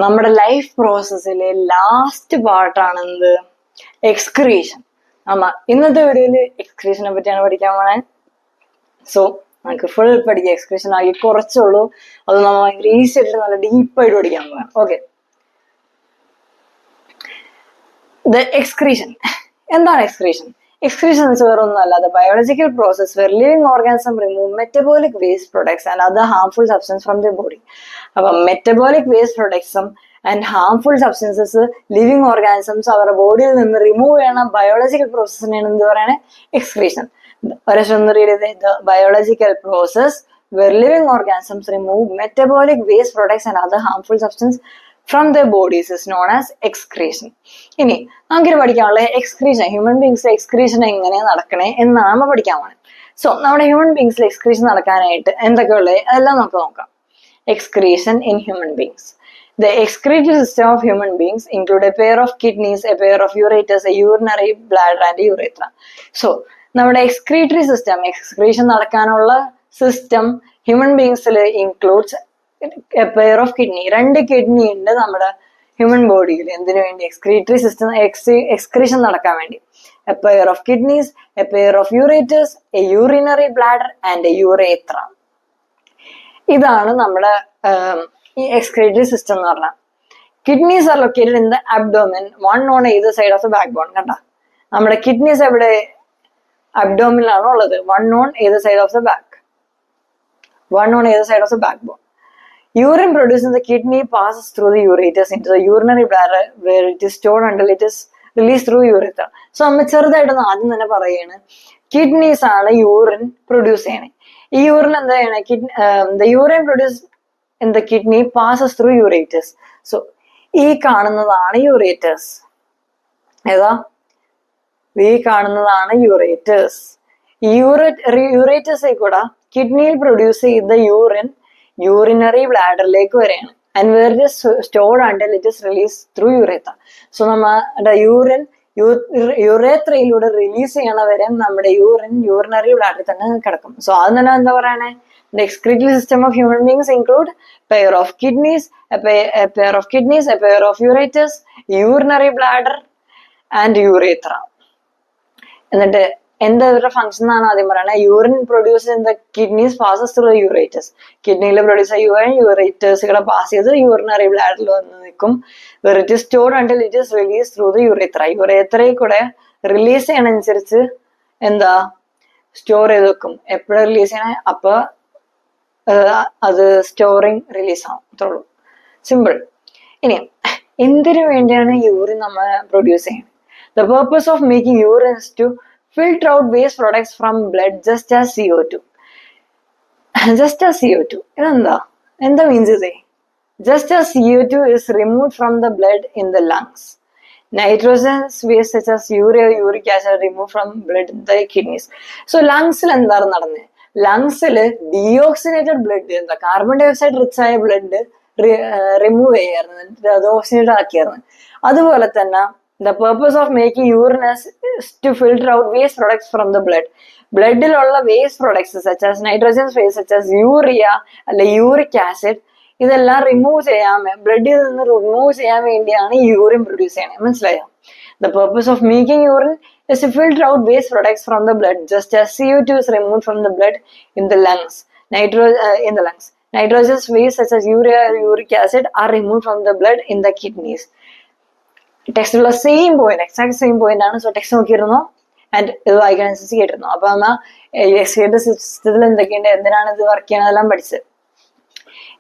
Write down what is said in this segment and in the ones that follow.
നമ്മുടെ life പ്രോസസ്സിലെ last പാർട്ടാണ് എന്ത്? എക്സ്ക്രീഷൻ. ഇന്നത്തെ വീഡിയോയില് എക്സ്ക്രീഷനെ പറ്റിയാണ് പഠിക്കാൻ പോണേ. സോ നമുക്ക് ഫുൾ പഠിക്കാം. എക്സ്ക്രീഷൻ ആകെ കുറച്ചുള്ളൂ. അത് നമ്മൾ ഭയങ്കര ഈസി ആയിട്ട് നല്ല ഡീപ്പായിട്ട് പഠിക്കാൻ പോകാം. ഓക്കെ, എക്സ്ക്രീഷൻ എന്താണ്? എക്സ്ക്രീഷൻ എന്ന് വെച്ചാൽ വേറെ ഒന്നും അല്ലാതെ biological process where living organism remove metabolic waste products and other harmful substance from the body. അപ്പൊ മെറ്റബോളിക് വേസ്റ്റ് പ്രൊഡക്ട്സും and harmful substances living organisms അവരുടെ ബോഡിയിൽ നിന്ന് റിമൂവ് ചെയ്യണ ബയോളജിക്കൽ പ്രോസസ്സിനെയാണ് എന്ത് പറയണേ? എക്സ്ക്രീഷൻ. ഒരൊന്ന് റീഡ് ചെയ്ത്, biological process where living organisms remove metabolic waste products and other harmful substance from the bodies is known as excretion. ഇനി നമുക്കിത് പഠിക്കാനുള്ള എക്സ്ക്രീഷൻ, ഹ്യൂമൻ ബീങ്സിലെ എക്സ്ക്രീഷൻ എങ്ങനെയാണ് നടക്കണേ എന്നാണ് നമ്മൾ പഠിക്കാൻ പോകുന്നത്. സോ നമ്മുടെ ഹ്യൂമൻ ബീങ്സിൽ എക്സ്ക്രീഷൻ നടക്കാനായിട്ട് എന്തൊക്കെയുള്ളത് അതെല്ലാം നമുക്ക് നോക്കാം. Excretion in human beings. The excretory system of human beings include a pair of kidneys, a pair of ureters, a urinary bladder and a urethra. So നമ്മുടെ എക്സ്ക്രീറ്ററി സിസ്റ്റം, എക്സ്ക്രീഷൻ നടക്കാനുള്ള system human ബീങ്സിൽ includes a pair of kidney. 2 kidney ഉണ്ട് നമ്മുടെ human ബോഡിയിൽ. എന്തിനു വേണ്ടി? Excretory system excretion നടക്കാൻ വേണ്ടി. A pair of kidneys, a pair of ureters, a urinary bladder and a urethra. ഇതാണ് നമ്മുടെ ഈ എക്സ്ക്രീറ്ററി സിസ്റ്റം എന്ന് പറഞ്ഞാൽ. Kidneys are located in the abdomen, one on either side of the backbone. കണ്ട, നമ്മുടെ kidneys എവിടെ? അബ്ഡോമിനിലാണ് ഉള്ളത്. One on either side of the back, one on either side of the backbone. Urine produced in the kidney passes through the ureters into the urinary bladder where it is stored until it is released through urethra. So നമ്മൾ ചെറുതായിട്ടൊന്ന് ആദ്യം തന്നെ പറയാണ്, kidneys ആണ് urine produce ചെയ്യണേ. ഈ urine എന്താ ചെയ്യണേ? the urine produced in the kidney passes through ureters. So ഈ കാണുന്നതാണ് യൂറേറ്റേഴ്സ്. ഏതാ? ഈ കാണുന്നതാണ് യൂറേറ്റേഴ്സ്. യൂറേറ്റേഴ്സിൽ കൂടെ കിഡ്നിയിൽ പ്രൊഡ്യൂസ് ചെയ്ത യൂറിൻ യൂറിനറി ബ്ലാഡറിലേക്ക് വരെയാണ്. And where it is stored until it is release through urethra. So നമ്മുടെ യൂറിൻ യുറേത്രയിലൂടെ റിലീസ് ചെയ്യണ വരെ നമ്മുടെ യൂറിനറി ബ്ലാഡറിൽ തന്നെ കിടക്കും. സോ അത് തന്നെ എന്താ പറയണേ? The excretory system of human beings include pair of kidneys, a pair of ureters, urinary bladder and urethra. എന്നിട്ട് എന്താ ഇവരുടെ ഫംഗ്ഷൻ എന്നാണ് ആദ്യം പറയുന്നത്. Urine produce in the kidneys passes through the ureters. കിഡ്നിയിൽ പ്രൊഡ്യൂസ് ആയ യൂറിൻ യൂറേറ്റേഴ്സുകളെ പാസ് ചെയ്ത് യൂറിനറി ബ്ലാഡറിൽ വന്ന് നിൽക്കും. Where it is stored until it is release through the urethra. യുറേത്രയിൽ കൂടെ റിലീസ് ചെയ്യണനുസരിച്ച് എന്താ സ്റ്റോർ ചെയ്ത് വെക്കും. എപ്പോഴും റിലീസ് ചെയ്യണേ അപ്പൊ അത് സ്റ്റോറിങ് റിലീസ് ആവും. അത്രേ ഉള്ളൂ, സിമ്പിൾ. ഇനി എന്തിനു വേണ്ടിയാണ് യൂറിൻ നമ്മൾ പ്രൊഡ്യൂസ് ചെയ്യുന്നത്? The purpose of making urine is to filter out waste products from blood just as CO2. Just as CO2. എന്താ മീൻസ് ഇത്? Just as CO2 is removed from the blood in the lungs, nitrogenous waste such as urea, uric acid are removed from blood in the kidneys. So ലങ്സിൽ എന്താണ് നടന്നത്? ലങ്സിൽ ഡീഓക്സിനേറ്റഡ് blood, എന്താ carbon dye oxide rich ആയ blood remove ചെയ്യായിരുന്നു, അത് oxygenated ആക്കിയായിരുന്നു. അതുപോലെ തന്നെ the purpose of making urine is to filter out waste products from the blood. ബ്ലഡിലുള്ള waste products such as nitrogen waste such as urea അല്ലെ uric acid, ഇതെല്ലാം remove ചെയ്യാൻ, ബ്ലഡിൽ നിന്ന് റിമൂവ് ചെയ്യാൻ വേണ്ടിയാണ് ഈ യൂറിൻ പ്രൊഡ്യൂസ് ചെയ്യണത്. മനസ്സിലായോ? The purpose of making urine is to filter out waste products from the blood just as CO2 is removed from the blood in the lungs. Nitrogen waste such as urea or uric acid are removed from the blood in the kidneys. ടെക്സ്റ്റിലുള്ള same point, exact same point ആണ്. So text നോക്കിയിരുന്നു and ഇത് വായിക്കാൻ അനുസരിച്ച് കേട്ടിരുന്നു. അപ്പൊ നമ്മ excretory സിസ്റ്റത്തിൽ എന്തൊക്കെയുണ്ട്, എന്തിനാണ് ഇത് വർക്ക് ചെയ്യണത് എല്ലാം പഠിച്ചത്.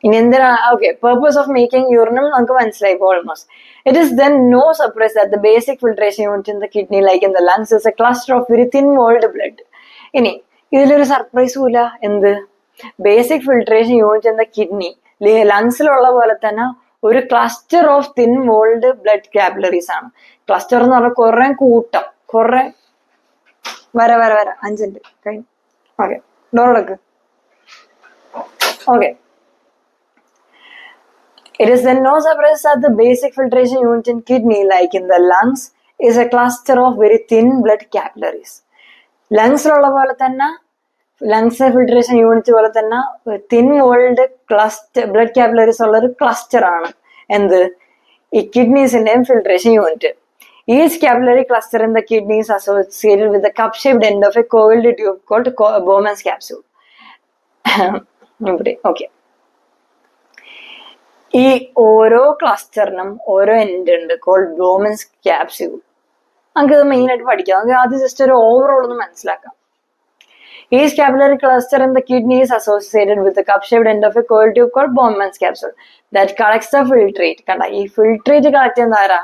ഇനി എന്തിനാണ്? ഓക്കെ, പർപ്പസ് ഓഫ് മേക്കിംഗ് യൂറിനും നമുക്ക് മനസ്സിലായി almost. It is then no surprise that the basic filtration unit in the kidney, like in the lungs, is a cluster of very thin-walled blood. ഇനി ഇതിലൊരു സർപ്രൈസും ഇല്ല. എന്ത്? Basic filtration unit in the kidney, ലങ്സിലുള്ള പോലെ തന്നെ ഒരു cluster of thin walled blood capillaries ആണ്. ക്ലസ്റ്റർ എന്ന് പറഞ്ഞാൽ കുറെ കൂട്ടം, കുറെ വര 5 മിനിറ്റ് കഴിഞ്ഞു. ഓക്കെ, ഡോറടക്ക്. Okay, it is then no surprise that the basic filtration unit in kidney, like in the lungs, is a cluster of very thin blood capillaries. ലങ്സിലുള്ള പോലെ തന്നെ ലങ്സ് ഫിൽട്രേഷൻ യൂണിറ്റ് പോലെ തന്നെ തിൻ വോൾഡ് ബ്ലഡ് കാപ്പിലറീസ് ഉള്ള ഒരു cluster ആണ് എന്ത് ഈ കിഡ്നീസിന്റെയും filtration unit. Each capillary cluster in the kidney is associated with the cup-shaped end of a coiled tube called Bowman's capsule. Okay. ഈ ഓരോ ക്ലസ്റ്ററിനും ഓരോ എൻഡ് ഉണ്ട് കോൾഡ് ബോമൻസ് ക്യാപ്സ്യൂൾ. നമുക്കിത് മെയിൻ ആയിട്ട് പഠിക്കാം. നമുക്ക് ആദ്യം ജസ്റ്റ് ഒരു ഓവറോൾ ഒന്ന് മനസ്സിലാക്കാം. Each capillary cluster in the kidney is associated with the cup-shaped end of a coiled tube called Bowman's capsule that collects the filtrate. കണ്ട, ഈ ഫിൽട്രേറ്റ് കളക്ട് ചെയ്യുന്ന ആരാ?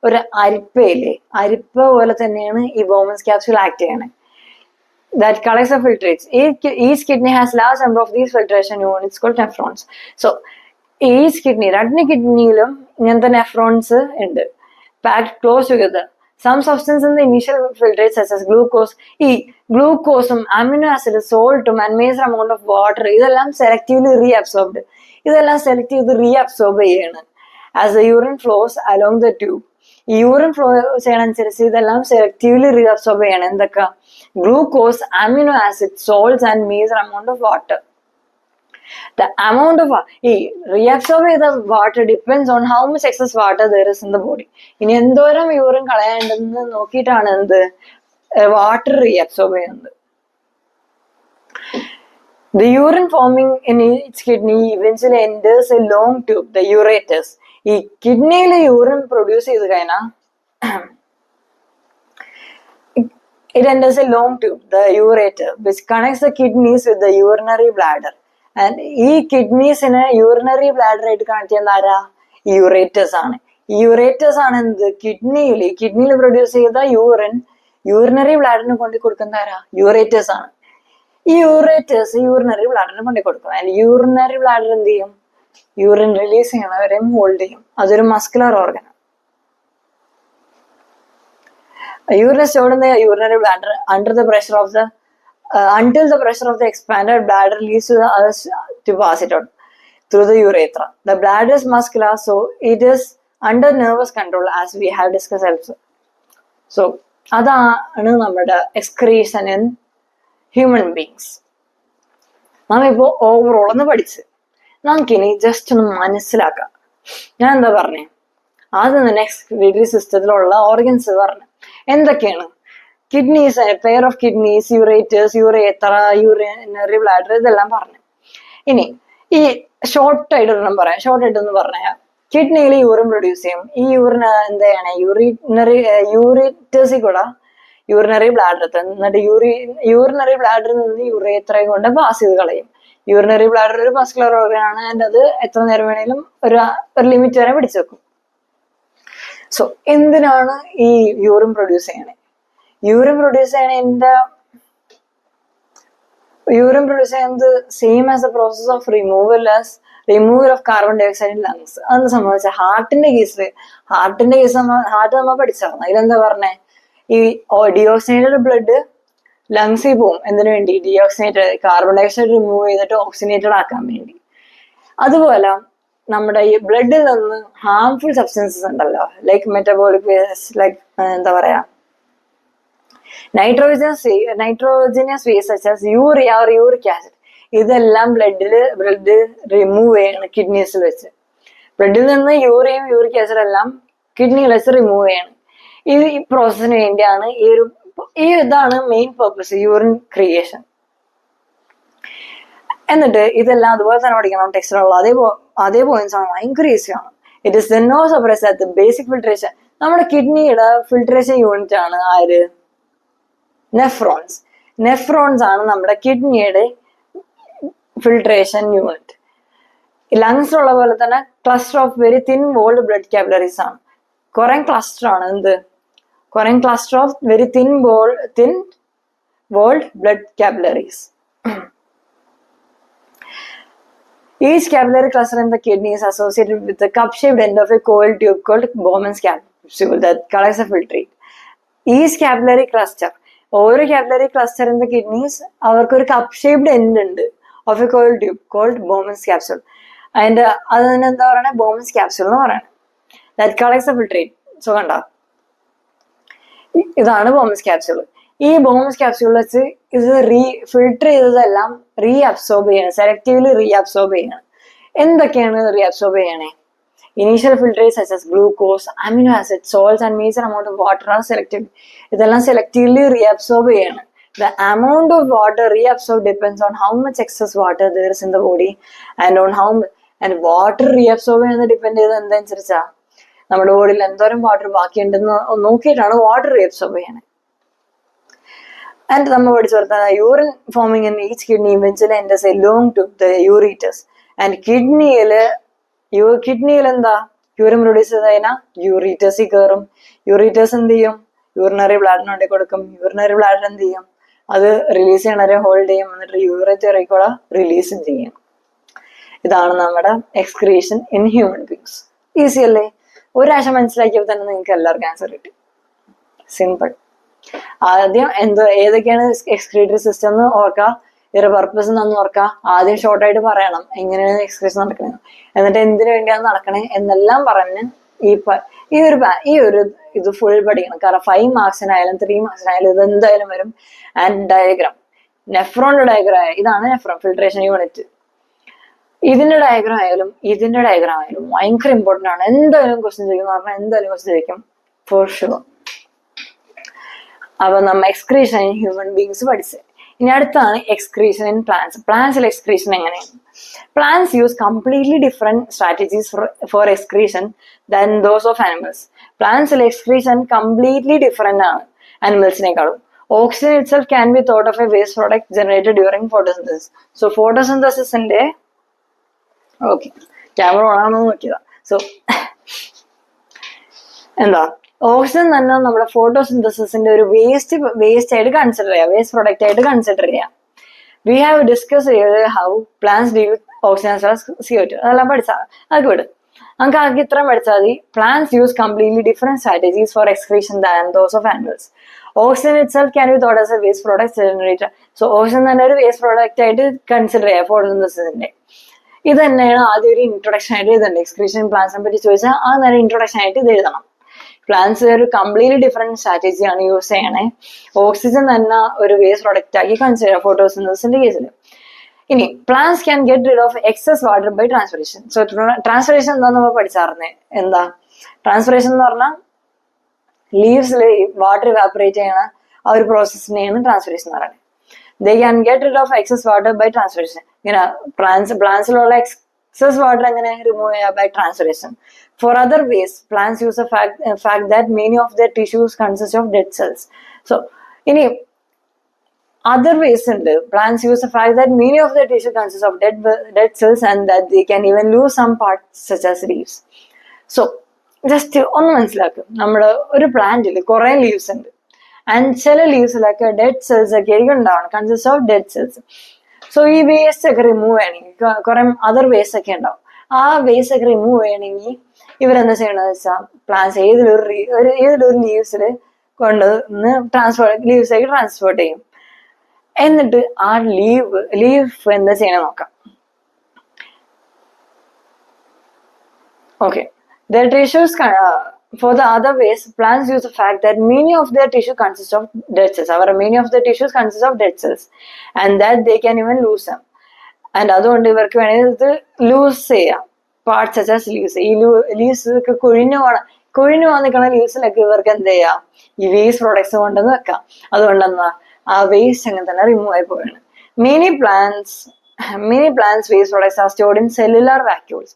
ഒരു അരിപ്പയില്ലേ, അരിപ്പ പോലെ തന്നെയാണ് ഈ ബോമൻസ് ക്യാപ്സ്യൂൾ ആക്ട് ചെയ്യണേ. That collects the filtrates. Each kidney has large number of these filtration units called nephrons. So each kidney, രണ്ട് കിഡ്നിയിലും ഇങ്ങനത്തെ നെഫ്രോൺസ് ഉണ്ട്, packed close together. Some substance in the initial filtrate such as glucose, ഈ ഗ്ലൂക്കോസും amino acid സോൾട്ടും and major amount of water ഇതെല്ലാം selectively reabsorbed. ഇതെല്ലാം select ചെയ്ത് reabsorb ചെയ്യാണ് as the urine flows along the tube. ഈ urine flow ചെയ്യണനുസരിച്ച് ഇതെല്ലാം സെലക്റ്റീവ്ലി റീഅബ്സോർബ് ചെയ്യണം. എന്തൊക്കെ? Glucose, amino acid, salts and major amount of water. The amount of ഈ റീഅബ്സോർബ് ചെയ്ത water depends on how much excess water there is in the body. ഇനി എന്തോരം യൂറിൻ കളയേണ്ടെന്ന് നോക്കിയിട്ടാണ് എന്ത് വാട്ടർ റീഅബ്സോർബ് ചെയ്യുന്നത്. The urine forming in each kidney eventually enters a long tube, the ureters. ഈ കിഡ്നിയിൽ യൂറിൻ പ്രൊഡ്യൂസ് ചെയ്ത് കഴിഞ്ഞാൽ it enters a long tube, the ureter, which connects the kidneys with the urinary bladder. And ഈ കിഡ്നീസിനെ urinary bladder ആയിട്ട് connect ചെയ്യുന്ന ആരാ? യൂറേറ്റേഴ്സ് ആണ്. ഈ യൂറേറ്റേഴ്സ് ആണ് എന്ത് കിഡ്നിയിൽ പ്രൊഡ്യൂസ് ചെയ്ത യൂറിനറി ബ്ലാഡറിന് കൊണ്ടു കൊടുക്കുന്ന ആരാ? യൂറേറ്റേഴ്സ് ആണ്. ഈ യൂറേറ്റേഴ്സ് യൂറിനറി ബ്ലാഡറിന് കൊണ്ടു കൊടുക്കും. ആൻഡ് യൂറിനറി ബ്ലാഡർ എന്ത് ചെയ്യും? യൂറിൻ റിലീസ് ചെയ്യണവരെയും ഹോൾഡ് ചെയ്യും. അതൊരു muscular organ. Urine is stored in the urinary bladder until the pressure of the expanded bladder leads to the others to pass it out through the urethra. The bladder is muscular, so it is under nervous control, as we have discussed also. So അതാണ് നമ്മുടെ excretion in human beings. നാം ഇപ്പോൾ overall ഒന്ന് പഠിച്ച് നമുക്കിനി just ഒന്ന് മനസ്സിലാക്കാം. ഞാൻ എന്താ പറഞ്ഞേ? ആദ്യം തന്നെ എക്സ്ക്രീറ്ററി സിസ്റ്റത്തിലുള്ള ഓർഗൻസ് പറഞ്ഞു. എന്തൊക്കെയാണ്? Kidneys, pair of kidneys, ureters, urethra, urinary bladder, ഇതെല്ലാം പറഞ്ഞു. ഇനി ഈ ഷോർട്ടായിട്ടൊന്നും പറയാം. ഷോർട്ടായിട്ടൊന്ന് പറഞ്ഞാൽ കിഡ്നിയിൽ യൂറിൻ പ്രൊഡ്യൂസ് ചെയ്യും. ഈ യൂറിൻ എന്താ ചെയ്യണേ? യൂറേറ്റേഴ്സിൽ കൂടെ യൂറിനറി ബ്ലാഡർ എത്തും. എന്നിട്ട് യൂറിനറി ബ്ലാഡറിൽ നിന്ന് യൂറേത്രയും കൊണ്ട് പാസ് ചെയ്ത് കളയും. യൂറിനറി ബ്ലാഡർ ഒരു മസ്കുലർ ഓർഗൻ ആണ്. ആൻഡ് അത് എത്ര നേരം വേണേലും ഒരു ലിമിറ്റ് വരെ പിടിച്ചു വെക്കും. സോ എന്തിനാണ് ഈ യൂറിൻ പ്രൊഡ്യൂസ് ചെയ്യണേ? യൂറിൻ പ്രൊഡ്യൂസ് ചെയ്യുന്നത് same as a process of removal of carbon dioxide in lungs. അതെന്ന് സംബന്ധിച്ച ഹാർട്ട് നമ്മൾ പഠിച്ചായിരുന്നു. അതിലെന്താ പറഞ്ഞേ? ഈ ഡീഓക്സിനേറ്റഡ് ബ്ലഡ് ലങ്സിൽ പോവും. എന്തിനു വേണ്ടി? കാർബൺ ഡൈ ഓക്സൈഡ് റിമൂവ് ചെയ്തിട്ട് ഓക്സിനേറ്റഡ് ആക്കാൻ വേണ്ടി. അതുപോലെ നമ്മുടെ ഈ ബ്ലഡിൽ നിന്ന് ഹാർംഫുൾ സബ്സ്റ്റൻസസ് ഉണ്ടല്ലോ, ലൈക്ക് മെറ്റബോളിക് വേസ്റ്റ്, ലൈക്ക് എന്താ പറയാ, nitrogenous waste such as urea or uric acid, ഇതെല്ലാം ബ്ലഡ് റിമൂവ് ചെയ്യണം കിഡ്നീസിൽ വെച്ച്. ബ്ലഡിൽ നിന്ന് യൂറിയയും യൂറിക് ആസിഡ് എല്ലാം കിഡ്നിയിൽ വെച്ച് റിമൂവ് ചെയ്യണം. ഈ പ്രോസസ്സിന് വേണ്ടിയാണ് ഇതാണ് മെയിൻ പർപ്പസ്, യൂറിൻ ക്രിയേഷൻ. എന്നിട്ട് ഇതെല്ലാം അതുപോലെ തന്നെ പഠിക്കണം ടെക്സ്റ്റിലുള്ള അതേ പോയിന്റ്സ് ആണ് ഭയങ്കര ഈസി ആണ്. It is no surprise that the basic filtration, നമ്മുടെ കിഡ്നിയുടെ ഫിൽട്രേഷൻ യൂണിറ്റ് ആണ് ആര്? നെഫ്രോൺസ് ആണ് നമ്മുടെ കിഡ്നിയുടെ ഫിൽട്രേഷൻ യൂണിറ്റ്. ലങ്സിലുള്ള പോലെ തന്നെ cluster of very thin walled blood capillaries ആണ്. കുറെ ക്ലസ്റ്റർ ആണ്. Cluster of very thin walled blood capillaries. Each capillary cluster in the kidney is associated with the cup-shaped end of a coiled tube called Bowman's capsule that collects the filtrate. Each capillary cluster, ഓരോ capillary cluster in the kidneys, അവർക്ക് ഒരു cup-shaped end ഉണ്ട് of a coiled tube called Bowman's capsule. അതിന്റെ അത് തന്നെ എന്താ പറയണേ? Bowman's capsule എന്ന് പറയണേ. That collects the filtrate. So കണ്ട, ഇതാണ് Bowman's capsule. ഈ ബോമൻസ് ക്യാപ്സ്യൂൾ വെച്ച് ഇത് ഫിൽട്ടർ ചെയ്തതെല്ലാം റീഅബ്സോർബ് ചെയ്യണം, സെലക്റ്റീവ്ലി റീഅബ്സോർബ് ചെയ്യണം. എന്തൊക്കെയാണ് റീഅബ്സോർബ് ചെയ്യണേ? Initial filtrate such as glucose, amino acids, salts and major amount of water are selected. ഇതെല്ലാം selectively reabsorb ചെയ്യണം. The amount of water reabsorbed depends on how much excess water there is in the body and on how and water reabsorb ചെയ്യുന്നത് depend ചെയ്ത് എന്തനുസരിച്ചാ നമ്മുടെ ബോഡിയിൽ എന്തോരം water ബാക്കിയുണ്ടെന്ന് നോക്കിയിട്ടാണ് water reabsorb ചെയ്യണത്. And നമ്മൾ പഠിച്ചു വരുന്നത് urine forming in each kidney eventually enters along to the ureters. And കിഡ്നിയിൽ എന്താ യൂറിൻ പ്രൊഡ്യൂസ് ചെയ്ത് കഴിഞ്ഞാൽ യൂറീറ്റേഴ്സിൽ കയറും. യൂറീറ്റേഴ്സ് എന്ത് ചെയ്യും? യൂറിനറി ബ്ലാഡറിനുണ്ടി കൊടുക്കും. യൂറിനറി ബ്ലാഡർ എന്ത് ചെയ്യും? അത് റിലീസ് ചെയ്യണവരെ ഹോൾഡ് ചെയ്യും, എന്നിട്ട് യൂറേറ്ററിൽ കൂടെ റിലീസും ചെയ്യും. ഇതാണ് നമ്മുടെ excretion in human beings. Easy അല്ലേ? ഒരാഴ്ച മനസ്സിലാക്കിയപ്പോൾ തന്നെ നിങ്ങൾക്ക് എല്ലാവർക്കും ആൻസർ കിട്ടി. സിമ്പിൾ. ആദ്യം ഏതൊക്കെയാണ് എക്സ്ക്രീറ്ററി സിസ്റ്റം എന്ന് ഓർക്കുക, ഇതിന്റെ പർപ്പസ് എന്താണെന്ന് ഓർക്കുക. ആദ്യം ഷോർട്ടായിട്ട് പറയണം എങ്ങനെയാണ് എക്സ്ക്രീഷൻ നടക്കണത്, എന്നിട്ട് എന്തിനു വേണ്ടിയാണ് നടക്കണേ എന്നെല്ലാം പറഞ്ഞ് ഈ ഒരു ഇത് ഫുൾ പഠിക്കണം. കാരണം 5 മാർക്സിനായാലും 3 മാർക്സിനായാലും ഇത് എന്തായാലും വരും. ആൻഡ് ഡയഗ്രാം, നെഫ്രോണിന്റെ ഡയഗ്രാം, ഇതാണ് നെഫ്രോൺ ഫിൽട്രേഷൻ യൂണിറ്റ്. ഇതിന്റെ ഡയഗ്രാം ആയാലും ഭയങ്കര ഇമ്പോർട്ടന്റ് ആണ്. എന്തായാലും ക്വസ്റ്റ്യൻ ചോദിക്കും എന്ന് പറഞ്ഞാൽ എന്തായാലും ക്വസ്റ്റ്യൻ ചോദിക്കും ഫോർ ഷുവർ. അപ്പൊ നമ്മ എക്സ്ക്രീഷൻ ഇൻ ഹ്യൂമൻ ബീങ്സ് പഠിച്ചത്. ഇനി അടുത്താണ് എക്സ്ക്രീഷൻ ഇൻ പ്ലാന്റ്സ്. പ്ലാന്റ്സിൽ എക്സ്ക്രീഷൻ എങ്ങനെയാണ്? Plants use completely different strategies for excretion than those of animals. പ്ലാന്റ്സിൽ എക്സ്ക്രീഷൻ കംപ്ലീറ്റ്ലി ഡിഫറെന്റ് ആണ് ആനിമൽസിനേക്കാളും. Oxygen itself can be thought of a waste product generated during photosynthesis. So ഫോട്ടോസിന്തസിന്റെ ഓക്കെ ക്യാമറ ഓണാണെന്ന് നോക്കിയതാ. So എന്താ ഓക്സിജൻ തന്നെ നമ്മുടെ ഫോട്ടോസിന്തസിന്റെ ഒരു വേസ്റ്റ് ആയിട്ട് കൺസിഡർ ചെയ്യാം, വേസ്റ്റ് പ്രൊഡക്റ്റ് ആയിട്ട് കൺസിഡർ ചെയ്യാം. We have discuss how plants deal with oxygen as well as CO2. അതെല്ലാം പഠിച്ചാൽ അതൊക്കെ വിടും. നമുക്ക് ആകെ ഇത്രയും പഠിച്ചാൽ മതി. Plants use completely different strategies for excretion than those of animals. Oxygen itself can be thought as A waste product generator. So oxygen തന്നെ ഒരു വേസ്റ്റ് പ്രോഡക്റ്റ് ആയിട്ട് കൺസിഡർ ചെയ്യാം ഫോട്ടോസിന്തസിന്റെ. ഇത് തന്നെയാണ് ആദ്യം ഒരു ഇൻട്രൊഡക്ഷൻ ആയിട്ട് എഴുതേണ്ടത്. എക്സ്ക്രീഷൻ പ്ലാന്റ്സിനെ പറ്റി ചോദിച്ചാൽ ആ നേരം ഇൻട്രൊഡക്ഷൻ ആയിട്ട് ഇത് എഴുതണം. പ്ലാന്റ്സ് ഒരു കംപ്ലീറ്റ്ലി ഡിഫറെന്റ് സ്ട്രാറ്റജിയാണ് യൂസ് ചെയ്യണേ. ഓക്സിജൻ തന്നെ ഒരു വേസ്റ്റ് പ്രോഡക്റ്റ് ആക്കി കൺസിഡർ ചെയ്യാം ഫോട്ടോസിന്തസിന്റെ കേസിൽ. ഇനി plants can get rid of excess water by transpiration. So transpiration എന്താന്ന് നമ്മൾ പഠിച്ചാർന്നേ. എന്താ ട്രാൻസ്പിറേഷൻ എന്ന് പറഞ്ഞാൽ ലീവ്സിൽ വാട്ടർ ഇവാപറേറ്റ് ചെയ്യണ ആ ഒരു പ്രോസസ്സിനെയാണ് ട്രാൻസ്പിറേഷൻ എന്ന് പറയുന്നത്. They can get rid of excess water by transpiration. ഇങ്ങനെ പ്ലാന്റ്സിലുള്ള excess water എങ്ങനെ റിമൂവ് ചെയ്യാം? By transpiration. For other ways, plants use the fact that many of their tissues consist of dead cells. So, ഇനി other ways ഉണ്ട്. Plants use the fact that many of their tissue consists of dead cells and that they can even lose some parts such as leaves. So, just ഒന്ന് മനസ്സിലാക്കും. നമ്മുടെ ഒരു പ്ലാന്റിൽ കുറെ leaves ഉണ്ട്. And ചില ലീവ്സിലൊക്കെ ഡെഡ് സെൽസ് ഒക്കെ ആയിരിക്കും ഉണ്ടാവണം, consist of dead cells. So ഈ വേസ്റ്റ് ഒക്കെ റിമൂവ് ചെയ്യണമെങ്കിൽ കുറെ അതർ വേസ്റ്റ് ഒക്കെ ഉണ്ടാവും. ആ വേസ്റ്റ് ഒക്കെ റിമൂവ് ചെയ്യണമെങ്കിൽ ഇവരെന്താ ചെയ്യണമെന്ന് വെച്ചാൽ പ്ലാന്റ്സ് ഏതൊരു ലീവ്സിൽ കൊണ്ടുവന്ന് ലീവ്സിലേക്ക് ട്രാൻസ്പോർട്ട് ചെയ്യും. എന്നിട്ട് ആ ലീഫ് എന്താ ചെയ്യണം നോക്കാം. Okay, their tissues for the other ways, plants use the fact that many of their tissue consists of dead cells. Many of their tissues consist of dead cells and that they can even lose them. And അതുകൊണ്ട് ഇവർക്ക് വേണമെങ്കിൽ ഇത് loose ചെയ്യാം parts such as leaves. ഈ leaves ഒക്കെ കൊഴിഞ്ഞു വന്നിരിക്കുന്ന ലീവ്സിലൊക്കെ ഇവർക്ക് എന്ത് ചെയ്യാം? ഈ വേസ്റ്റ് പ്രോഡക്ട്സ് കൊണ്ടുവന്ന് വെക്കാം. അതുകൊണ്ടെന്നാ ആ വേസ്റ്റ് അങ്ങനെ തന്നെ റിമൂവ് ആയി പോവുകയാണ്. Many plants waste products are stored in cellular vacuoles.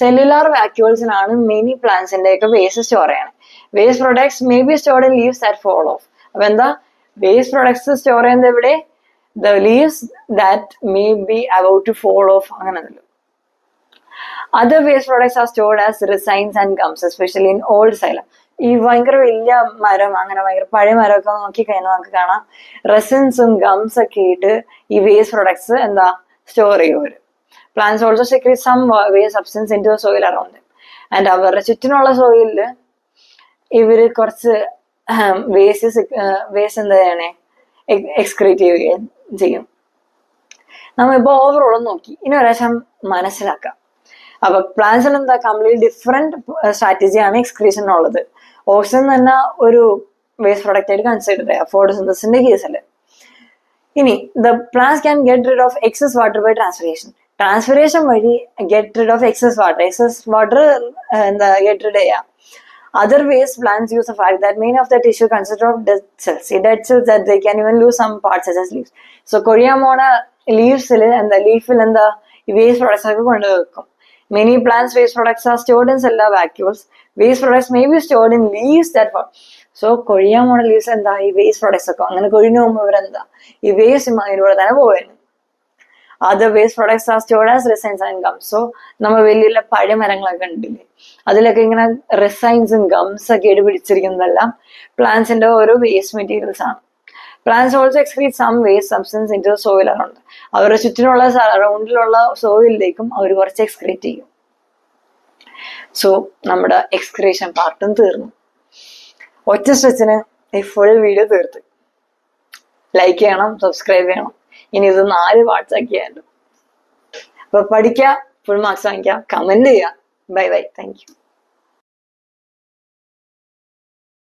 Cellular vacuolesനാണ് മെനി പ്ലാന്റ്സിന്റെ ഒക്കെ വേസ്റ്റ് സ്റ്റോർ ചെയ്യണം. Waste products may be stored in leaves that fall off. അപ്പൊ എന്താ വേസ്റ്റ് പ്രൊഡക്ട്സ് സ്റ്റോർ ചെയ്യുന്നത് എവിടെ? The leaves that may be about to fall off. അങ്ങനെ other waste products are stored as resins and gums, especially in old xylem. ഈ ഭയങ്കര വലിയ മരം, അങ്ങനെ ഭയങ്കര പഴയ മരമൊക്കെ നോക്കി കഴിഞ്ഞാൽ നമുക്ക് കാണാം റെസിൻസും ഗംസ് ഒക്കെ ഇട്ട് ഈ വേസ്റ്റ് പ്രൊഡക്ട്സ് എന്താ സ്റ്റോർ ചെയ്യും അവര്. Plants also secrete some waste substance into the soil around them. And അവരുടെ ചുറ്റിനുള്ള സോയിലില് ഇവര് കുറച്ച് വേസ്റ്റ് എന്താ ചെയ്യണേ? എക്സ്ക്രീറ്റ് ചെയ്യും. നമ്മളിപ്പോ ഓവറോൾ നോക്കി, ഇനി ഒരാശം മനസ്സിലാക്കാം. അപ്പൊ പ്ലാന്റ്സിന് എന്താ കംപ്ലീറ്റ് ഡിഫറെന്റ് സ്ട്രാറ്റജിയാണ് എക്സ്ക്രീഷനുള്ളത്. ഓക്സിജൻ തന്നെ ഒരു വേസ്റ്റ് പ്രൊഡക്റ്റ് ആയിട്ട് കൺസിഡർ ചെയ്യാം ഫോട്ടോസിന്തസിന്റെ കേസിൽ. ഇനി the plants can get rid of excess water by transpiration. Transpiration വഴി get rid of excess water എന്താ ഗെറ്റ് റിഡ് ചെയ്യാം. Other ways plants use the fact that many of the tissue consist of dead cells. Dead cells that they can even lose some parts such as leaves. So Koreamona leaves and the leaf and the waste products are going to come. Many plants waste products are stored in cellular vacuoles. Waste products may be stored in leaves that fall. So Koreamona leaves and the waste products are coming. And Koreamona ഈ waste ഇതിലൂടെ തന്നെ പോവുകയാണ്. Other waste products are stored as resins and gums. So നമ്മൾ വലിയ വലിയ പഴയ മരങ്ങളൊക്കെ ഉണ്ടില്ലേ, അതിലൊക്കെ ഇങ്ങനെ റിസൈൻസും ഗംസ് ഒക്കെ ഇട്ട് പിടിച്ചിരിക്കുന്നതെല്ലാം പ്ലാന്റ്സിന്റെ ഓരോ വേസ്റ്റ് മെറ്റീരിയൽസ് ആണ്. Plants also excrete some waste substance into soil around. അവരുടെ ചുറ്റിനുള്ള അറൗണ്ടിലുള്ള സോയിലിലേക്കും അവർ കുറച്ച് എക്സ്ക്രീറ്റ് ചെയ്യും. സോ നമ്മുടെ എക്സ്ക്രീഷൻ പാർട്ടും തീർന്നു. ഒറ്റ സ്ട്രെച്ചിന് ഈ ഫുൾ വീഡിയോ തീർത്ത്. ലൈക്ക് ചെയ്യണം, സബ്സ്ക്രൈബ് ചെയ്യണം. ഇനി ഇത് 4 പാർട്സ് ആക്കിയാലോ. അപ്പൊ പഠിക്കുക, ഫുൾ മാർക്സ് വാങ്ങിക്കുക, കമന്റ് ചെയ്യുക. Bye bye, thank you.